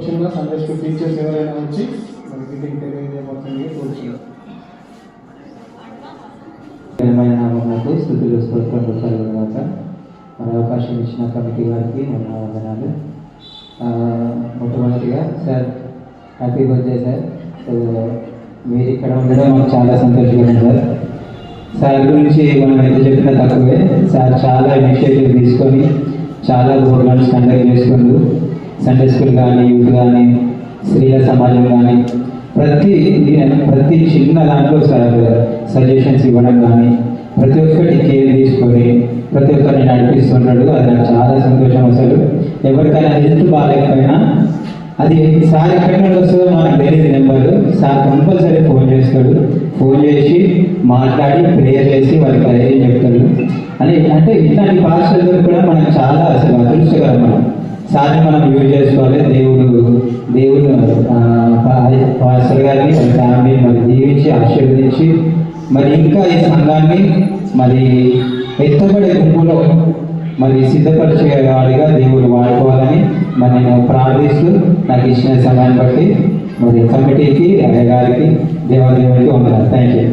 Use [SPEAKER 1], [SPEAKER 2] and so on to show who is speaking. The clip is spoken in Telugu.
[SPEAKER 1] చిన్న సండే స్కూల్ టీచర్స్ ఎవరైనా వచ్చి మన మీటింగ్ తెలియజేయబడుతుంది కోరుచున్నాం.
[SPEAKER 2] నామమునకు స్తుతులు స్తోత్రములు కలుగునుగాక. మరి అవకాశం ఇచ్చిన కమిటీ వారికి నా వందనాలు. మొట్టమొదటిగా sir happy birthday sir. So మీరు ఇక్కడ ఉండడం మాకు చాలా సంతోషంగా సార్. సార్ గురించి మనం ఎంత చెప్పినా తక్కువే. సార్ చాలా ఇనిషియేటివ్ తీసుకొని చాలా ప్రోగ్రామ్స్ కండక్ట్ చేసుకుంటూ సండే స్కూల్ కానీ, యూత్ కానీ, స్త్రీల సమాజం కానీ ప్రతి చిన్న దాంట్లో సార్ సజెషన్స్ ఇవ్వడం కానీ ప్రతి ఒక్కటి కేర్ తీసుకొని ప్రతి ఒక్కరిని నడిపిస్తున్నాడు. అది నాకు చాలా సంతోషం. అసలు ఎవరికైనా హెల్త్ బాగాలేకపోయినా అది సార్ ఎక్కడి నుండి వస్తుందో మనకు తెలియదు నెంబరు. సార్ కంపల్సరీ ఫోన్ చేస్తాడు. ఫోన్ చేసి మాట్లాడి ప్రేయర్ చేసి వాళ్ళకి ధైర్యం చెప్తాడు. అంటే ఇట్లాంటి పాస్టర్లు కూడా మనకు చాలా అసలు అదృష్టకరం. మనం సార్ని మనం యూజ్ చేసుకోవాలి. దేవుడు పాస్టర్ గారిని వాళ్ళ ఫ్యామిలీ మరి దీవించి ఆశీర్వదించి మరి ఇంకా ఈ సంఘాన్ని మరి ఎత్తబడే గుంపులో మరి సిద్ధపరిచేవాడిగా దేవుడు వాడుకోవాలని మరి నేను ప్రార్థిస్తూ నాకు ఇచ్చిన సమయాన్ని బట్టి మరి కమిటీకి అయ్య గారికి దేవాదేవునికి వందనాలు. Thank you.